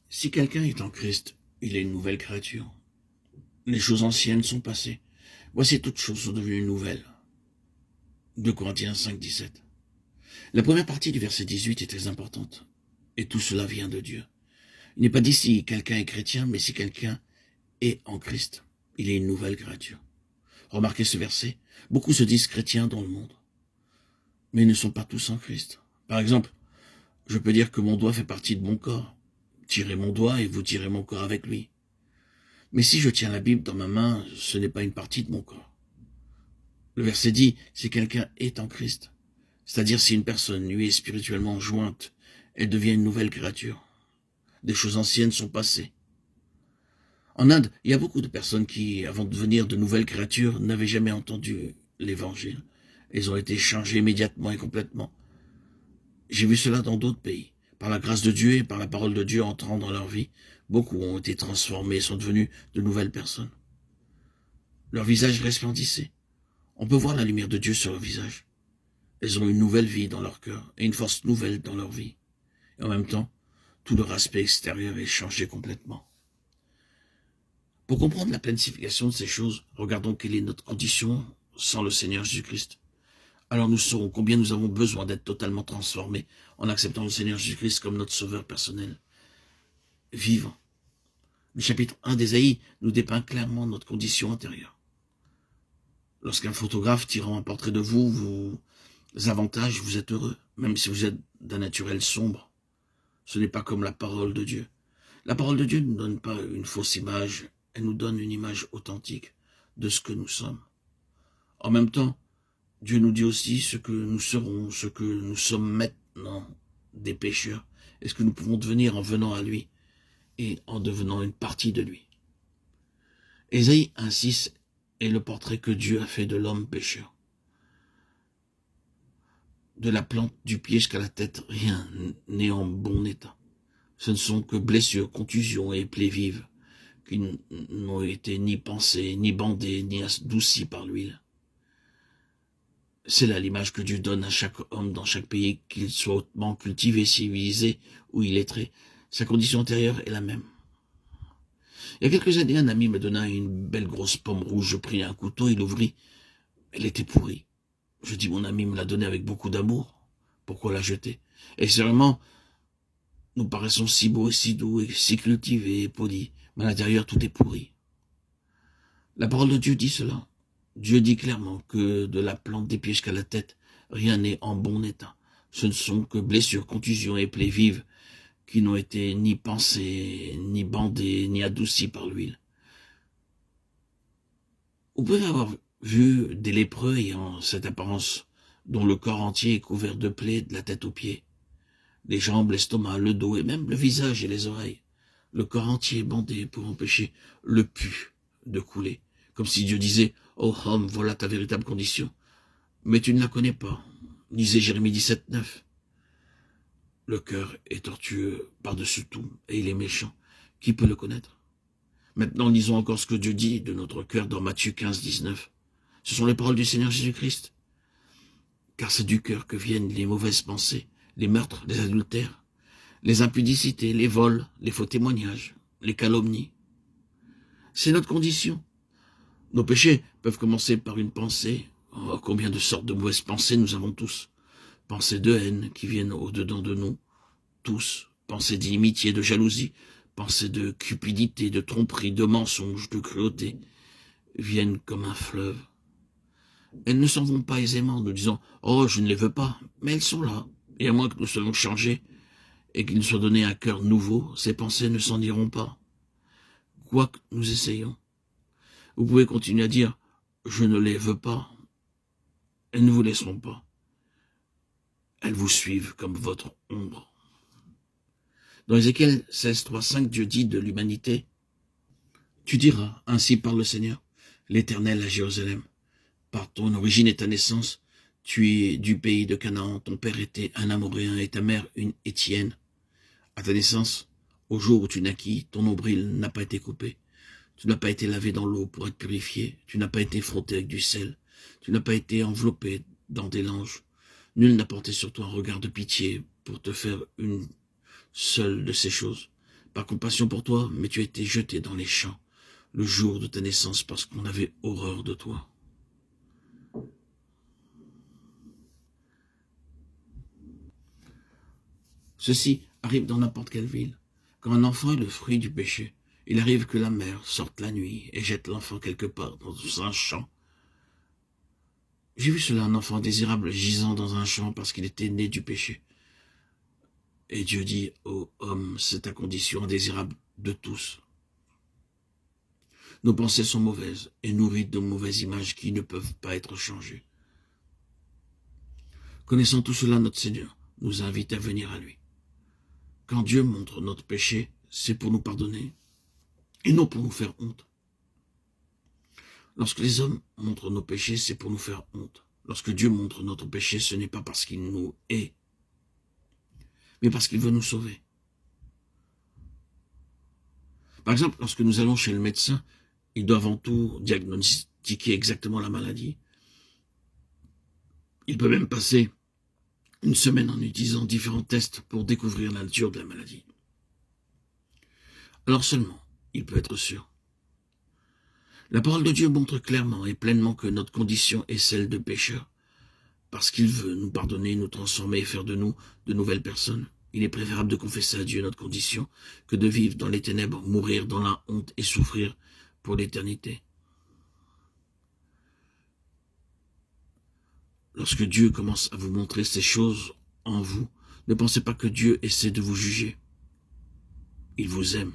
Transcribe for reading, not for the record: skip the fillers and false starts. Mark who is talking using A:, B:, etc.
A: Si quelqu'un est en Christ, il est une nouvelle créature. Les choses anciennes sont passées. Voici toutes choses sont devenues nouvelles. 2 Corinthiens 5, 17. La première partie du verset 18 est très importante. Et tout cela vient de Dieu. Il n'est pas dit si quelqu'un est chrétien, mais si quelqu'un est en Christ. Il est une nouvelle créature. Remarquez ce verset. Beaucoup se disent chrétiens dans le monde, mais ils ne sont pas tous en Christ. Par exemple, je peux dire que mon doigt fait partie de mon corps. Tirez mon doigt et vous tirez mon corps avec lui. Mais si je tiens la Bible dans ma main, ce n'est pas une partie de mon corps. Le verset dit, si quelqu'un est en Christ, c'est-à-dire si une personne lui est spirituellement jointe, elle devient une nouvelle créature. Des choses anciennes sont passées. En Inde, il y a beaucoup de personnes qui, avant de devenir de nouvelles créatures, n'avaient jamais entendu l'évangile. Elles ont été changées immédiatement et complètement. J'ai vu cela dans d'autres pays. Par la grâce de Dieu et par la parole de Dieu entrant dans leur vie, beaucoup ont été transformés et sont devenus de nouvelles personnes. Leur visage resplendissait. On peut voir la lumière de Dieu sur leur visage. Elles ont une nouvelle vie dans leur cœur et une force nouvelle dans leur vie. Et en même temps, tout leur aspect extérieur est changé complètement. Pour comprendre la pleine signification de ces choses, regardons quelle est notre condition sans le Seigneur Jésus-Christ. Alors nous saurons combien nous avons besoin d'être totalement transformés en acceptant le Seigneur Jésus-Christ comme notre sauveur personnel. Vivant. Le chapitre 1 d'Ésaïe nous dépeint clairement notre condition intérieure. Lorsqu'un photographe tirant un portrait de vous vous avantage, vous êtes heureux, même si vous êtes d'un naturel sombre. Ce n'est pas comme la parole de Dieu. La parole de Dieu ne nous donne pas une fausse image, elle nous donne une image authentique de ce que nous sommes. En même temps, Dieu nous dit aussi ce que nous serons, ce que nous sommes maintenant, des pécheurs, et ce que nous pouvons devenir en venant à lui et en devenant une partie de lui. Ésaïe 1,6 est le portrait que Dieu a fait de l'homme pécheur. De la plante du pied jusqu'à la tête, rien n'est en bon état. Ce ne sont que blessures, contusions et plaies vives qui n'ont été ni pansées, ni bandées, ni adoucies par l'huile. C'est là l'image que Dieu donne à chaque homme dans chaque pays, qu'il soit hautement cultivé, civilisé ou illettré. Sa condition intérieure est la même. Il y a quelques années, un ami me donna une belle grosse pomme rouge. Je pris un couteau, il l'ouvrit. Elle était pourrie. Je dis, mon ami me l'a donnée avec beaucoup d'amour. Pourquoi la jeter? Et sérieusement, nous paraissons si beaux, si doux, et si cultivés et polis. Mais à l'intérieur, tout est pourri. La parole de Dieu dit cela. Dieu dit clairement que de la plante des pieds jusqu'à la tête, rien n'est en bon état. Ce ne sont que blessures, contusions et plaies vives qui n'ont été ni pansées, ni bandées, ni adoucies par l'huile. Vous pouvez avoir vu des lépreux ayant cette apparence, dont le corps entier est couvert de plaies de la tête aux pieds. Les jambes, l'estomac, le dos et même le visage et les oreilles. Le corps entier bandé pour empêcher le pus de couler. Comme si Dieu disait, « Oh homme, voilà ta véritable condition. Mais tu ne la connais pas. » Lisez Jérémie 17, 9. Le cœur est tortueux par-dessus tout et il est méchant. Qui peut le connaître? Maintenant, lisons encore ce que Dieu dit de notre cœur dans Matthieu 15, 19. Ce sont les paroles du Seigneur Jésus-Christ. Car c'est du cœur que viennent les mauvaises pensées, les meurtres, les adultères, les impudicités, les vols, les faux témoignages, les calomnies. C'est notre condition. Nos péchés peuvent commencer par une pensée. Oh, combien de sortes de mauvaises pensées nous avons tous. Pensées de haine qui viennent au-dedans de nous, tous. Pensées d'inimitié, de jalousie, pensées de cupidité, de tromperie, de mensonge, de cruauté, viennent comme un fleuve. Elles ne s'en vont pas aisément, nous disant « Oh, je ne les veux pas », mais elles sont là. Et à moins que nous soyons changés et qu'il nous soit donné un cœur nouveau, ces pensées ne s'en iront pas. Quoi que nous essayons. Vous pouvez continuer à dire « Je ne les veux pas ». Elles ne vous laisseront pas. Elles vous suivent comme votre ombre. Dans Ézéchiel 16, 3, 5, Dieu dit de l'humanité, « Tu diras, ainsi parle le Seigneur, l'Éternel à Jérusalem, par ton origine et ta naissance, tu es du pays de Canaan, ton père était un Amoréen et ta mère une Étienne. À ta naissance, au jour où tu naquis, ton nombril n'a pas été coupé. Tu n'as pas été lavé dans l'eau pour être purifié. Tu n'as pas été frotté avec du sel. Tu n'as pas été enveloppé dans des langes. Nul n'a porté sur toi un regard de pitié pour te faire une seule de ces choses. par compassion pour toi, mais tu as été jeté dans les champs le jour de ta naissance parce qu'on avait horreur de toi. Ceci arrive dans n'importe quelle ville. Quand un enfant est le fruit du péché, il arrive que la mère sorte la nuit et jette l'enfant quelque part dans un champ. J'ai vu cela, un enfant désirable gisant dans un champ parce qu'il était né du péché. Et Dieu dit, ô homme, c'est ta condition indésirable de tous. Nos pensées sont mauvaises et nourries de mauvaises images qui ne peuvent pas être changées. Connaissant tout cela, notre Seigneur nous invite à venir à lui. Quand Dieu montre notre péché, c'est pour nous pardonner et non pour nous faire honte. Lorsque les hommes montrent nos péchés, c'est pour nous faire honte. Lorsque Dieu montre notre péché, ce n'est pas parce qu'il nous hait, mais parce qu'il veut nous sauver. Par exemple, lorsque nous allons chez le médecin, il doit avant tout diagnostiquer exactement la maladie. Il peut même passer une semaine en utilisant différents tests pour découvrir la nature de la maladie. Alors seulement, il peut être sûr. La parole de Dieu montre clairement et pleinement que notre condition est celle de pécheurs. Parce qu'il veut nous pardonner, nous transformer et faire de nous de nouvelles personnes. Il est préférable de confesser à Dieu notre condition que de vivre dans les ténèbres, mourir dans la honte et souffrir pour l'éternité. Lorsque Dieu commence à vous montrer ces choses en vous, ne pensez pas que Dieu essaie de vous juger. Il vous aime.